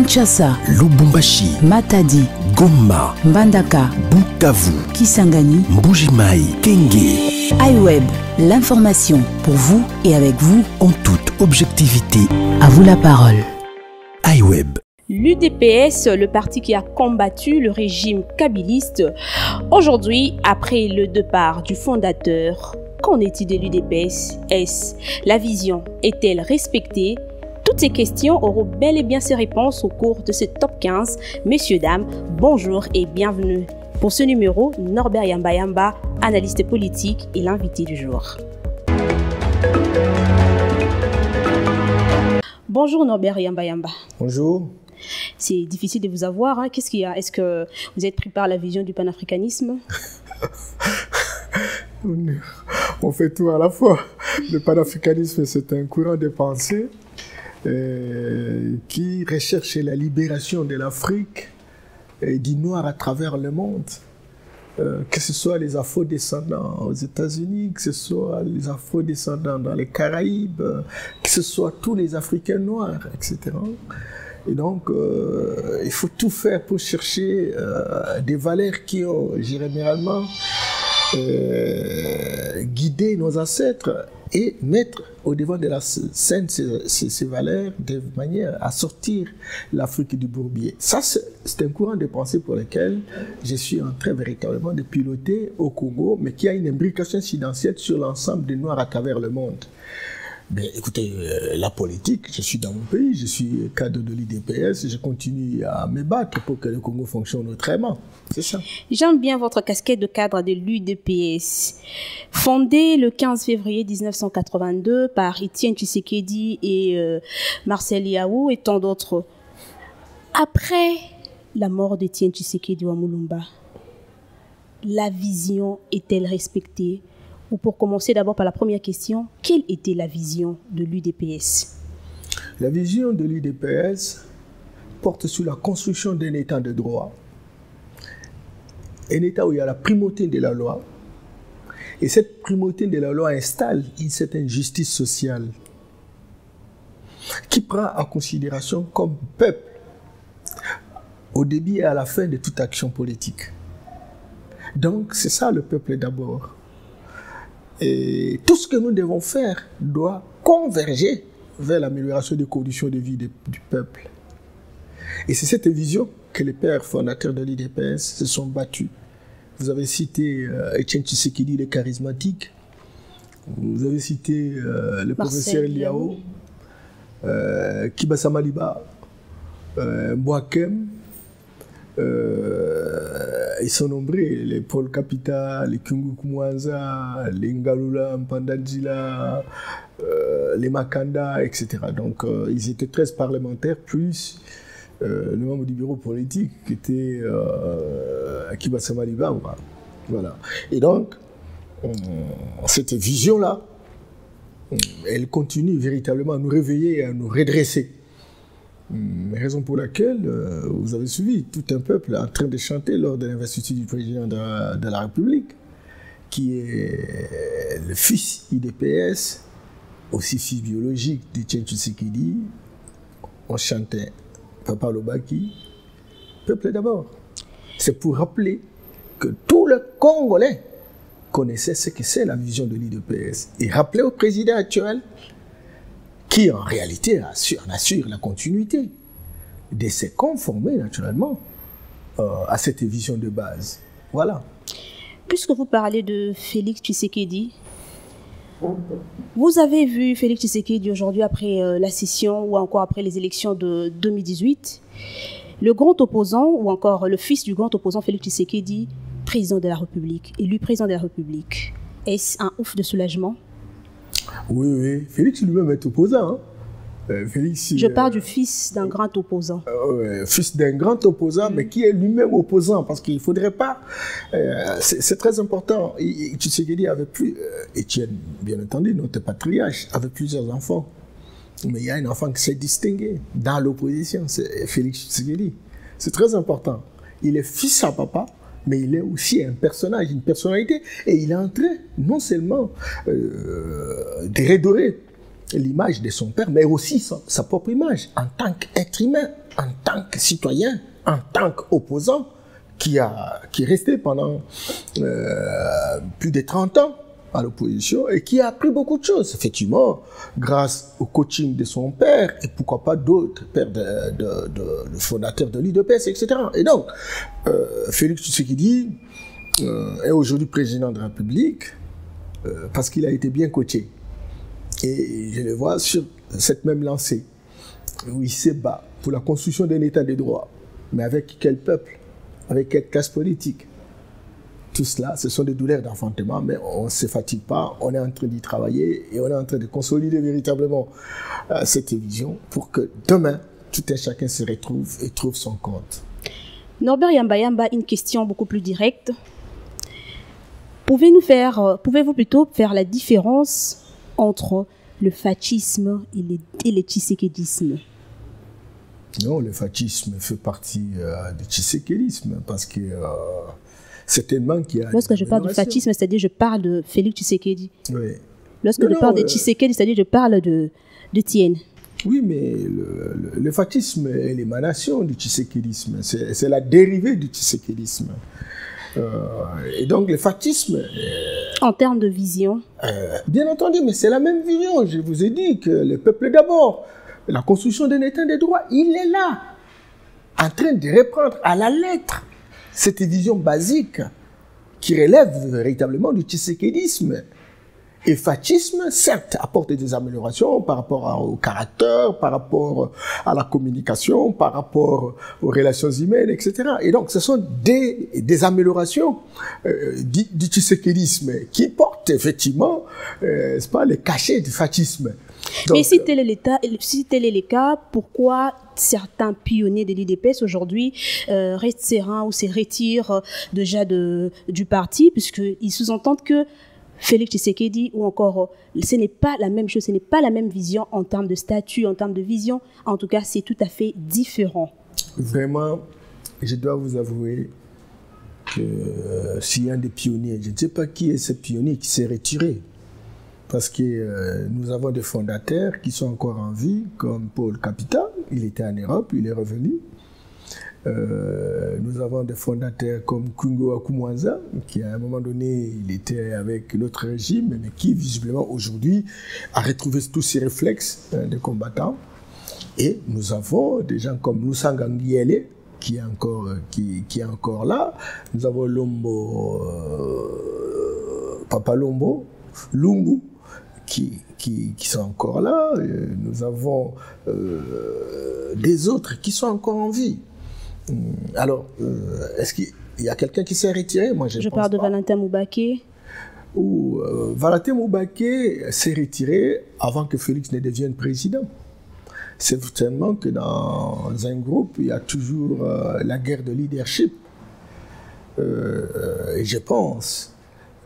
Kinshasa, Lubumbashi, Matadi, Goma, Mbandaka, Bukavu, Kisangani, Mbujimai, Kenge. iWeb, l'information pour vous et avec vous En toute objectivité. À vous la parole. iWeb. L'UDPS, le parti qui a combattu le régime kabiliste. Aujourd'hui, après le départ du fondateur, qu'en est-il de l'UDPS? La vision est-elle respectée? Toutes ces questions auront bel et bien ses réponses au cours de ce top 15. Messieurs, dames, bonjour et bienvenue. Pour ce numéro, Norbert Yamba, analyste politique et l'invité du jour. Bonjour Norbert Yamba. Bonjour. C'est difficile de vous avoir. Hein. Qu'est-ce qu'il y a? Est-ce que vous êtes pris par la vision du panafricanisme? On fait tout à la fois. Le panafricanisme, c'est un courant de pensée qui recherche la libération de l'Afrique et du noir à travers le monde. Que ce soit les afro-descendants aux États-Unis, que ce soit les afro-descendants dans les Caraïbes, que ce soit tous les Africains noirs, etc. Et donc, il faut tout faire pour chercher des valeurs qui ont généralement guidé nos ancêtres et mettre au devant de la scène ces valeurs de manière à sortir l'Afrique du bourbier. Ça, c'est un courant de pensée pour lequel je suis en train véritablement de piloter au Congo, mais qui a une imbrication incidentielle sur l'ensemble des Noirs à travers le monde. Ben, écoutez, la politique, je suis dans mon pays, je suis cadre de l'UDPS, je continue à me battre pour que le Congo fonctionne autrement. C'est ça. J'aime bien votre casquette de cadre de l'UDPS. Fondée le 15 février 1982 par Étienne Tshisekedi et Marcel Yaou et tant d'autres. Après la mort d'Étienne Tshisekedi à Mulumba, la vision est-elle respectée? Ou pour commencer d'abord par la première question, quelle était la vision de l'UDPS? La vision de l'UDPS porte sur la construction d'un État de droit. Un État où il y a la primauté de la loi. Et cette primauté de la loi installe une certaine justice sociale qui prend en considération comme peuple au début et à la fin de toute action politique. Donc c'est ça le peuple d'abord. Et tout ce que nous devons faire doit converger vers l'amélioration des conditions de vie du peuple. Et c'est cette vision que les pères fondateurs de l'UDPS se sont battus. Vous avez cité Étienne Tshisekedi, le charismatique. Vous avez cité le professeur Liao, Kibasa Maliba, Boakem. Ils sont nombreux, les Paul Kapita, les Kungu Kumwanza, les Ngalula, Mpandadjila, les Makanda, etc. Donc ils étaient 13 parlementaires, plus le membre du bureau politique qui était Kibasa Maliba. Voilà. Et donc, cette vision-là, elle continue véritablement à nous réveiller et à nous redresser. Raison pour laquelle vous avez suivi tout un peuple en train de chanter lors de l'investiture du président de la République, qui est le fils IDPS, aussi fils biologique d'Étienne Tshisekedi. On chantait Papa Lobaki, peuple d'abord. C'est pour rappeler que tout le Congolais connaissait ce que c'est la vision de l'IDPS. Et rappeler au président actuel qui en réalité en assure la continuité, de se conformer naturellement à cette vision de base. Voilà. Puisque vous parlez de Félix Tshisekedi, vous avez vu Félix Tshisekedi aujourd'hui après la session ou encore après les élections de 2018, le grand opposant ou encore le fils du grand opposant Félix Tshisekedi, président de la République, élu président de la République. Est-ce un ouf de soulagement? Oui. Félix lui-même est opposant. Hein. Félix, je parle du fils d'un grand opposant. Fils d'un grand opposant, mais qui est lui-même opposant, parce qu'il ne faudrait pas... c'est très important. Tshisekedi avait plus... Étienne, bien entendu, notre patriarche, avait plusieurs enfants. Mais il y a un enfant qui s'est distingué dans l'opposition, c'est Félix Tshisekedi. C'est très important. Il est fils à papa, mais il est aussi un personnage, une personnalité. Et il est en train, non seulement de redorer l'image de son père, mais aussi sa propre image en tant qu'être humain, en tant que citoyen, en tant qu'opposant, qui est resté pendant plus de 30 ans à l'opposition et qui a appris beaucoup de choses, effectivement, grâce au coaching de son père et pourquoi pas d'autres pères le fondateur de l'UDPS, etc. Et donc, Félix Tshisekedi est aujourd'hui président de la République parce qu'il a été bien coaché. Et je le vois sur cette même lancée où il se bat pour la construction d'un État de droit. Mais avec quel peuple? Avec quelle classe politique? Tout cela, ce sont des douleurs d'enfantement, mais on ne se fatigue pas, on est en train d'y travailler et on est en train de consolider véritablement cette vision pour que demain, tout un chacun se retrouve et trouve son compte. Norbert Yamba, une question beaucoup plus directe. Pouvez-vous plutôt faire la différence entre le fascisme et le tshisekédisme? Non, le fascisme fait partie du tshisekédisme parce que certainement qu'il y a... Lorsque je parle de fascisme, c'est-à-dire je parle de Félix Tshisekedi. Oui. Lorsque je parle de Tshisekedi, c'est-à-dire je parle de Tienne. Oui, mais le fascisme est l'émanation du tshisekédisme. C'est la dérivée du tshisekédisme. Et donc le fascisme... En termes de vision? Bien entendu, mais c'est la même vision. Je vous ai dit que le peuple d'abord, la construction d'un État de droit, il est là, en train de reprendre à la lettre cette vision basique qui relève véritablement du tshisekédisme. Et fascisme, certes, apporte des améliorations par rapport au caractère, par rapport à la communication, par rapport aux relations humaines, etc. Et donc, ce sont des améliorations du tshisekédisme qui portent effectivement, c'est pas le cachet du fascisme. Donc, mais si tel est le cas, pourquoi certains pionniers de l'UDPS aujourd'hui restent sereins ou se retirent déjà du parti, puisqu'ils sous-entendent que Félix Tshisekedi ou encore, ce n'est pas la même chose, ce n'est pas la même vision en termes de statut, en termes de vision. En tout cas, c'est tout à fait différent. Vraiment, je dois vous avouer que s'il y a un des pionniers, je ne sais pas qui est ce pionnier qui s'est retiré. Parce que nous avons des fondateurs qui sont encore en vie, comme Paul Capita, il était en Europe, il est revenu. Nous avons des fondateurs comme Kungo Akumwanza, qui à un moment donné, il était avec l'autre régime, mais qui visiblement aujourd'hui a retrouvé tous ses réflexes de combattants. Et nous avons des gens comme Lusanga Ngiele, qui est encore là. Nous avons Lombo, Papa Lombo, Lungu, qui sont encore là. Nous avons des autres qui sont encore en vie. Alors, est-ce qu'il y a quelqu'un qui s'est retiré? Moi, je parle de Valentin Moubaké. Valentin Moubaké s'est retiré avant que Félix ne devienne président. C'est certainement que dans un groupe, il y a toujours la guerre de leadership. Et je pense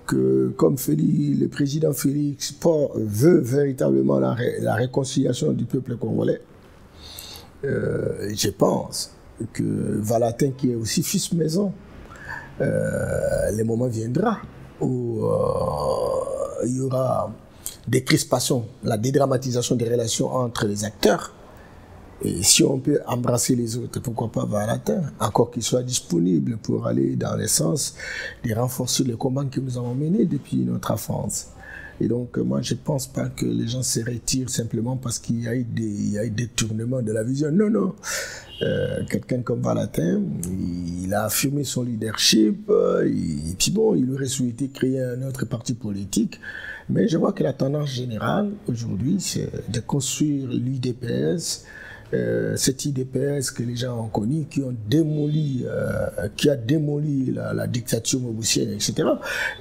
que comme le président Félix veut véritablement la réconciliation du peuple congolais, je pense que Valentin, qui est aussi fils maison, le moment viendra où il y aura des crispations, la dédramatisation des relations entre les acteurs. Et si on peut embrasser les autres, pourquoi pas Valentin, encore qu'il soit disponible pour aller dans le sens de renforcer le combat que nous avons mené depuis notre enfance. Et donc, moi, je ne pense pas que les gens se retirent simplement parce qu'il y a eu des détournements de la vision. Non, non. Quelqu'un comme Valentin, il a affirmé son leadership, et puis bon, il aurait souhaité créer un autre parti politique. Mais je vois que la tendance générale aujourd'hui, c'est de construire l'UDPS, cette IDPS que les gens ont connu, qui a démoli la dictature mobusienne, etc.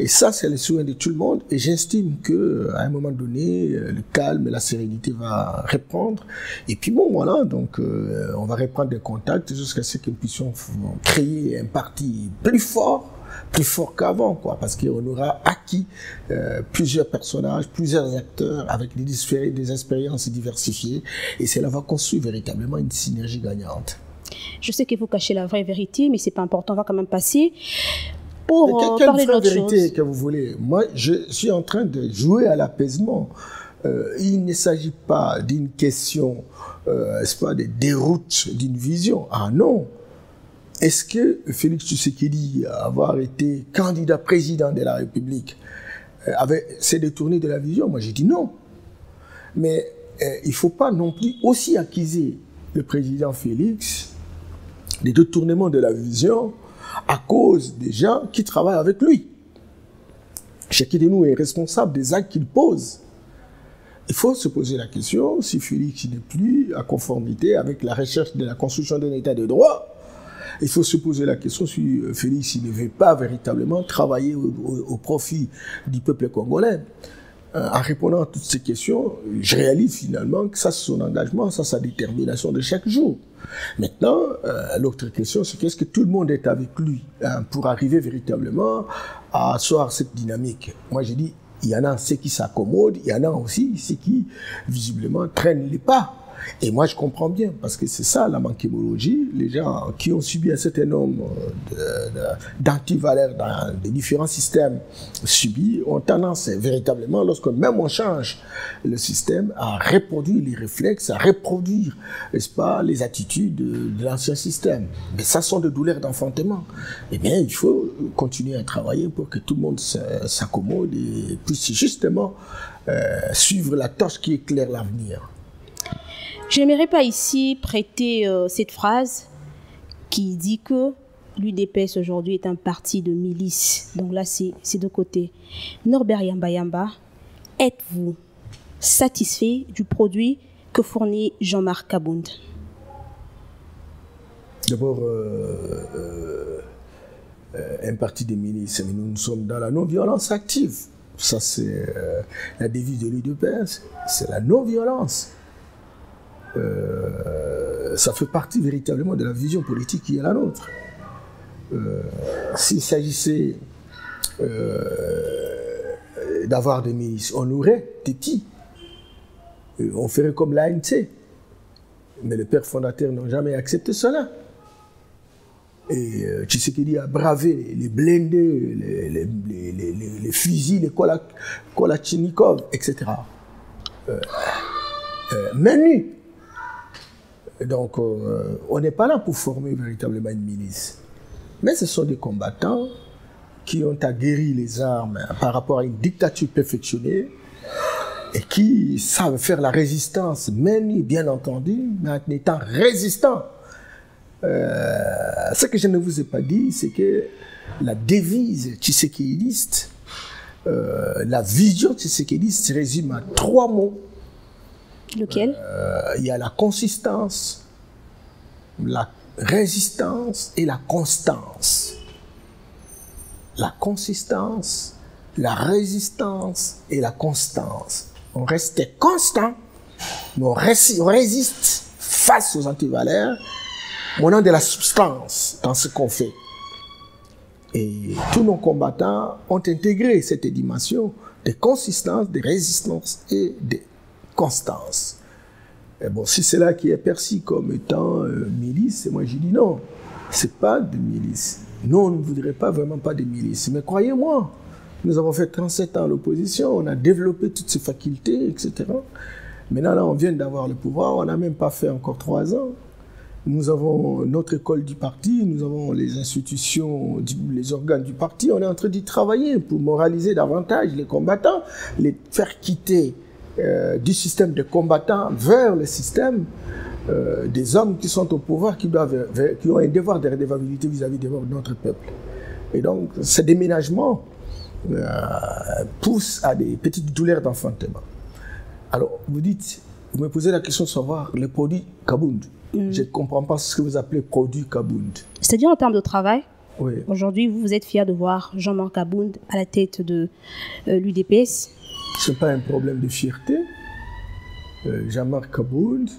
Et ça, c'est le souhait de tout le monde. Et j'estime qu'à un moment donné, le calme et la sérénité va reprendre. Et puis bon, voilà, donc on va reprendre des contacts jusqu'à ce que nous puissions créer un parti plus fort qu'avant, quoi, parce qu'on aura acquis plusieurs personnages, plusieurs acteurs avec des expériences diversifiées, et cela va construire véritablement une synergie gagnante. Je sais que vous cachez la vraie vérité, mais c'est pas important, on va quand même passer pour parler d'autre chose. Quelle vérité que vous voulez? Moi, je suis en train de jouer à l'apaisement. il ne s'agit pas d'une question, c'est pas de déroute d'une vision. Ah non. Est-ce que Félix Tshisekedi, avoir été candidat président de la République, s'est détourné de la vision? Moi, j'ai dit non. Mais il ne faut pas non plus aussi accuser le président Félix des détournements de la vision à cause des gens qui travaillent avec lui. Chacun de nous est responsable des actes qu'il pose. Il faut se poser la question si Félix n'est plus à conformité avec la recherche de la construction d'un état de droit. Il faut se poser la question si Félix ne veut pas véritablement travailler au profit du peuple congolais. En répondant à toutes ces questions, je réalise finalement que ça, c'est son engagement, ça, sa détermination de chaque jour. Maintenant, l'autre question, c'est qu'est-ce que tout le monde est avec lui pour arriver véritablement à asseoir cette dynamique. Moi, j'ai dit, il y en a ceux qui s'accommodent, il y en a aussi ceux qui, visiblement, traînent les pas. Et moi, je comprends bien, parce que c'est ça, la manquémologie. Les gens qui ont subi un certain nombre d'antivaleurs dans les différents systèmes subis ont tendance, véritablement, lorsque même on change le système, à reproduire les réflexes, à reproduire, n'est-ce pas, les attitudes de l'ancien système. Mais ça sont des douleurs d'enfantement. Eh bien, il faut continuer à travailler pour que tout le monde s'accommode et puisse justement suivre la torche qui éclaire l'avenir. Je n'aimerais pas ici prêter cette phrase qui dit que l'UDPS aujourd'hui est un parti de milice. Donc là, c'est de côté. Norbert Yamba, êtes-vous satisfait du produit que fournit Jean-Marc Kabound? D'abord, un parti de milice, mais nous sommes dans la non-violence active. Ça, c'est la devise de l'UDPS, c'est la non-violence. Ça fait partie véritablement de la vision politique qui est la nôtre. S'il s'agissait d'avoir des milices, on aurait des petits. On ferait comme l'ANC. Mais les pères fondateurs n'ont jamais accepté cela. Et Tshisekedi a bravé les blindés, les fusils, les Kolachnikov, etc. Menu. Donc, on n'est pas là pour former véritablement une milice. Mais ce sont des combattants qui ont aguerri les armes par rapport à une dictature perfectionnée et qui savent faire la résistance, même bien entendu, mais en étant résistants. Ce que je ne vous ai pas dit, c'est que la devise tshisekidiste, la vision tshisekidiste se résume à 3 mots. Lequel? Il y a la consistance, la résistance et la constance. La consistance, la résistance et la constance. On reste constant, mais on résiste face aux antivaleurs, on a de la substance dans ce qu'on fait. Et tous nos combattants ont intégré cette dimension de consistance, de résistance et de constance. Et bon, si c'est là qui est perçu comme étant milice, moi j'ai dit non, c'est pas de milice. Nous, on ne voudrait pas vraiment pas de milice. Mais croyez-moi, nous avons fait 37 ans à l'opposition, on a développé toutes ces facultés, etc. Maintenant, là, on vient d'avoir le pouvoir, on n'a même pas fait encore 3 ans. Nous avons notre école du parti, nous avons les institutions, les organes du parti. On est en train d'y travailler pour moraliser davantage les combattants, les faire quitter du système de combattants vers le système des hommes qui sont au pouvoir, qui ont un devoir de redevabilité vis-à-vis de notre peuple. Et donc, ce déménagement pousse à des petites douleurs d'enfantement. Alors, vous me posez la question de savoir les produits Kabound. Je ne comprends pas ce que vous appelez produit Kabound. C'est-à-dire en termes de travail, oui. Aujourd'hui, vous êtes fier de voir Jean-Marc Kabound à la tête de l'UDPS. Ce n'est pas un problème de fierté. Jean-Marc Kabound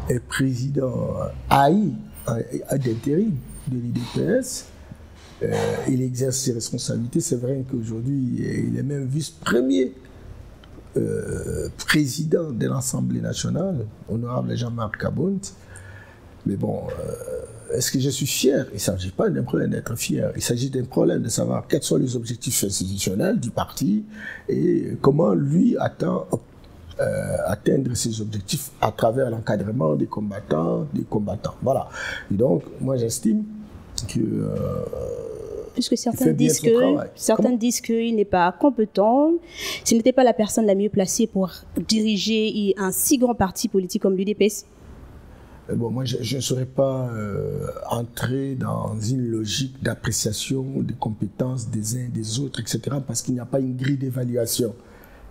est président d'intérim de l'UDPS. Il exerce ses responsabilités. C'est vrai qu'aujourd'hui, il est même vice-premier président de l'Assemblée nationale, honorable Jean-Marc Kabound. Mais bon, est-ce que je suis fier? Il ne s'agit pas d'un problème d'être fier. Il s'agit d'un problème de savoir quels sont les objectifs institutionnels du parti et comment lui atteindre ses objectifs à travers l'encadrement des combattants. Voilà. Et donc, moi, j'estime que... puisque certains disent qu'il n'est pas compétent, ce n'était pas la personne la mieux placée pour diriger un si grand parti politique comme l'UDPS. Bon, moi, je ne saurais pas entrer dans une logique d'appréciation des compétences des uns et des autres, etc., parce qu'il n'y a pas une grille d'évaluation.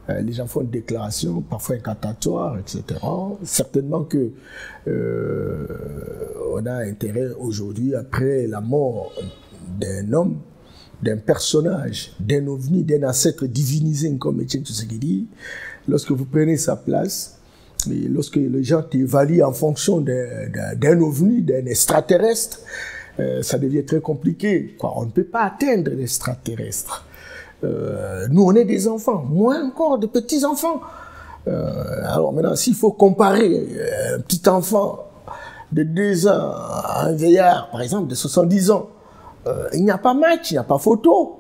Les gens font des déclarations, parfois incantatoires, etc. Certainement que on a intérêt aujourd'hui, après la mort d'un homme, d'un personnage, d'un ovni, d'un ancêtre divinisé comme Etienne Tshisekedi, lorsque vous prenez sa place, et lorsque les gens t'évaluent en fonction d'un ovni, d'un extraterrestre, ça devient très compliqué. On ne peut pas atteindre l'extraterrestre. Nous, on est des enfants, moins encore de petits-enfants. Alors maintenant, s'il faut comparer un petit enfant de 2 ans à un vieillard, par exemple, de 70 ans, il n'y a pas match, il n'y a pas photo.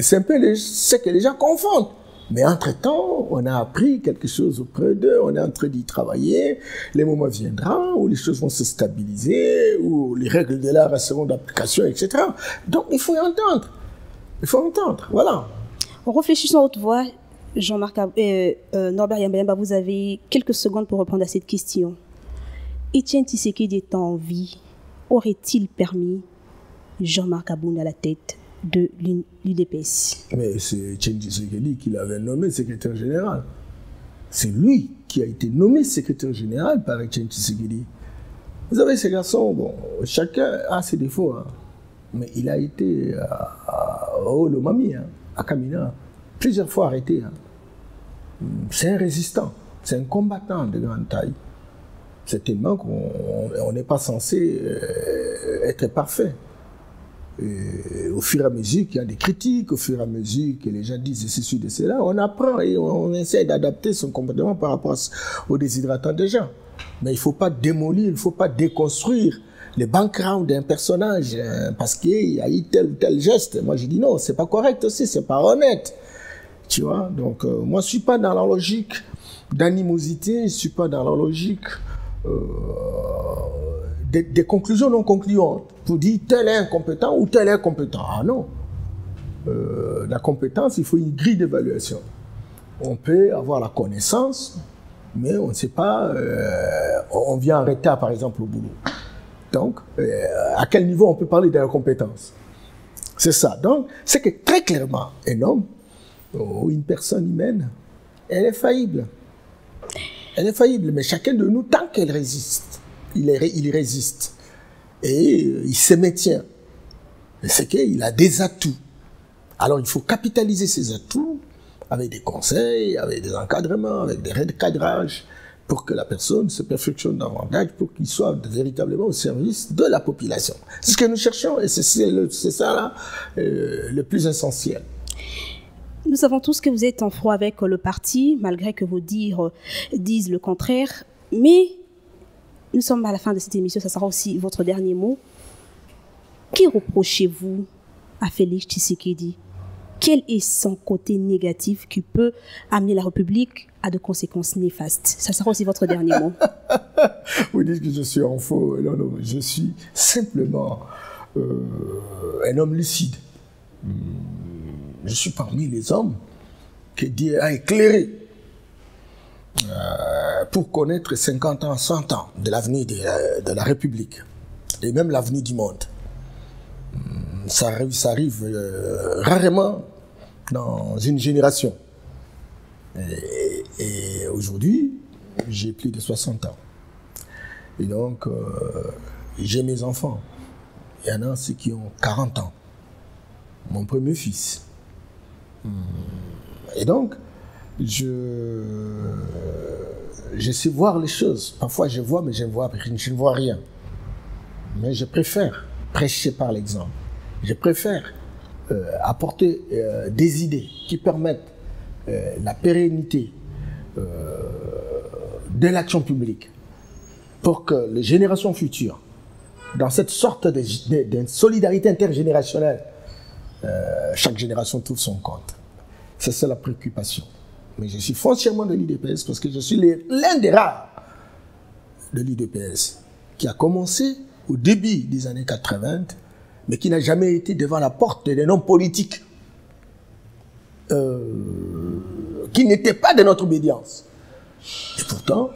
C'est un peu ce que les gens confondent. Mais entre-temps, on a appris quelque chose auprès d'eux, on est en train d'y travailler, les moments viendront où les choses vont se stabiliser, où les règles de l'art seront d'application, etc. Donc il faut y entendre. Il faut entendre, voilà. En réfléchissant à haute voix, Jean-Marc Norbert Yamba, vous avez quelques secondes pour répondre à cette question. Etienne Tshisekedi étant en vie, aurait-il permis Jean-Marc Abouna à la tête de l'UDPS? Mais c'est Etienne Tshisekedi qui l'avait nommé secrétaire général. C'est lui qui a été nommé secrétaire général par Etienne Tshisekedi. Vous savez, ces garçons, bon, chacun a ses défauts, hein. Mais il a été au Lomami, hein, à Kamina, plusieurs fois arrêté. Hein. C'est un résistant, c'est un combattant de grande taille. Certainement qu'on n'est pas censé être parfait. Et au fur et à mesure qu'il y a des critiques, au fur et à mesure que les gens disent ceci, de cela, on apprend et on essaie d'adapter son comportement par rapport aux déshydratants des gens. Mais il ne faut pas démolir, il ne faut pas déconstruire le background d'un personnage parce qu'il a eu tel ou tel geste. Moi, je dis non, c'est pas correct aussi, c'est pas honnête. Tu vois, donc moi, je suis pas dans la logique d'animosité, je suis pas dans la logique des conclusions non concluantes pour dire tel est incompétent ou tel est compétent. Ah non. La compétence, il faut une grille d'évaluation. On peut avoir la connaissance, mais on ne sait pas, on vient en retard par exemple au boulot. Donc, à quel niveau on peut parler de la compétence? C'est ça. Donc, c'est que très clairement, un homme ou une personne humaine, elle est faillible. Elle est faillible, mais chacun de nous, tant qu'elle résiste, il résiste. Et il se maintient. C'est qu'il a des atouts. Alors, il faut capitaliser ces atouts avec des conseils, avec des encadrements, avec des recadrages, pour que la personne se perfectionne davantage, pour qu'il soit véritablement au service de la population. C'est ce que nous cherchons, et c'est ça là, le plus essentiel. Nous savons tous que vous êtes en froid avec le parti, malgré que vos dires disent le contraire, mais nous sommes à la fin de cette émission, ça sera aussi votre dernier mot. Qui reprochez-vous à Félix Tshisekedi? Quel est son côté négatif qui peut amener la République à de conséquences néfastes? Ça sera aussi votre dernier mot. Vous dites que je suis en faux. Non, non, je suis simplement un homme lucide. Je suis parmi les hommes que Dieu a éclairés pour connaître 50 ans, 100 ans de l'avenir de la République et même l'avenir du monde. Ça arrive rarement dans une génération. Et aujourd'hui, j'ai plus de 60 ans. Et donc, j'ai mes enfants. Il y en a ceux qui ont 40 ans. Mon premier fils. Et donc, je sais voir les choses. Parfois, je vois, mais je ne vois rien. Mais je préfère prêcher par l'exemple. Je préfère apporter des idées qui permettent la pérennité de l'action publique pour que les générations futures, dans cette sorte de solidarité intergénérationnelle, chaque génération trouve son compte. C'est ça la préoccupation. Mais je suis foncièrement de l'UDPS parce que je suis l'un des rares de l'UDPS qui a commencé au début des années 80, mais qui n'a jamais été devant la porte d'un homme politique qui n'était pas de notre obédience. Et pourtant,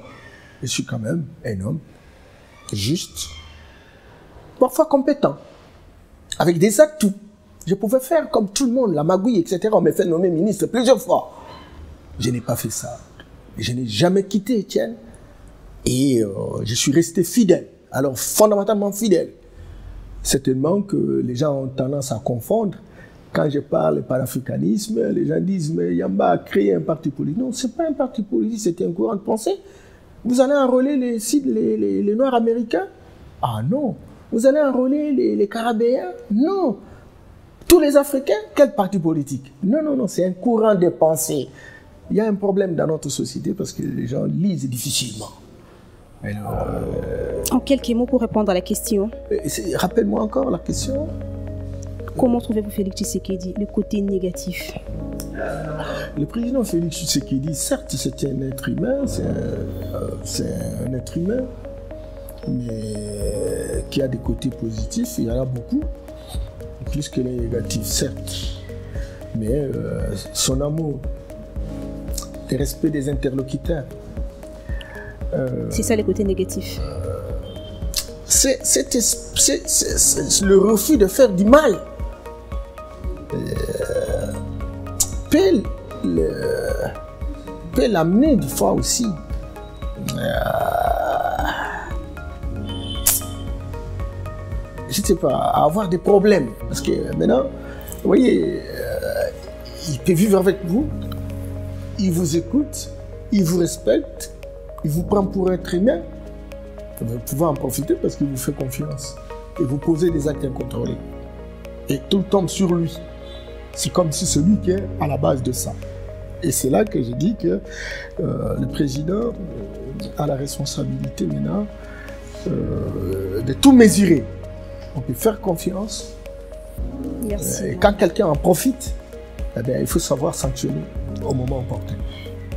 je suis quand même un homme juste, parfois compétent, avec des atouts. Je pouvais faire comme tout le monde, la magouille, etc. On m'a fait nommer ministre plusieurs fois. Je n'ai pas fait ça. Je n'ai jamais quitté Étienne. Et je suis resté fidèle. Alors, fondamentalement fidèle. Certainement que les gens ont tendance à confondre. Quand je parle panafricanisme, les gens disent, mais Yamba a créé un parti politique. Non, ce n'est pas un parti politique, c'était un courant de pensée. Vous allez enrôler les Noirs américains? Ah non. Vous allez enrôler les Carabéens? Non. Tous les Africains? Quel parti politique? Non, non, non, c'est un courant de pensée. Il y a un problème dans notre société parce que les gens lisent difficilement. Alors, en quelques mots pour répondre à la question. Rappelle-moi encore la question. Comment trouvez-vous Félix Tshisekedi, le côté négatif? Le président Félix Tshisekedi, certes, c'est un être humain, c'est un être humain, mais qui a des côtés positifs, il y en a beaucoup, plus que les négatifs, certes. Mais son amour, le respect des interlocuteurs. C'est ça les côtés négatifs. C'est le refus de faire du mal. Peut l'amener des fois aussi je ne sais pas, à avoir des problèmes. Parce que maintenant, vous voyez, il peut vivre avec vous, il vous écoute, il vous respecte, il vous prend pour être humain. Vous pouvez en profiter parce qu'il vous fait confiance. Et vous posez des actes incontrôlés. Et tout tombe sur lui. C'est comme si celui qui est à la base de ça. Et c'est là que je dis que le président a la responsabilité maintenant de tout mesurer. On peut faire confiance. Merci. Et quand quelqu'un en profite, eh bien, il faut savoir sanctionner au moment opportun.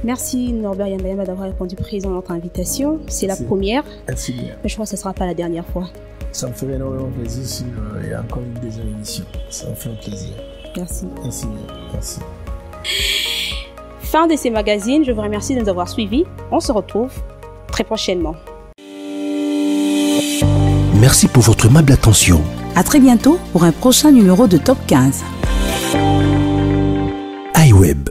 Merci Norbert Yamba d'avoir répondu présent à notre invitation. C'est la première. Merci bien. Mais je crois que ce ne sera pas la dernière fois. Ça me ferait énormément plaisir s'il y a encore une deuxième émission. Ça me fait un plaisir. Merci. Merci bien. Merci. Fin de ces magazines. Je vous remercie de nous avoir suivis. On se retrouve très prochainement. Merci pour votre aimable attention. À très bientôt pour un prochain numéro de Top 15. iWeb.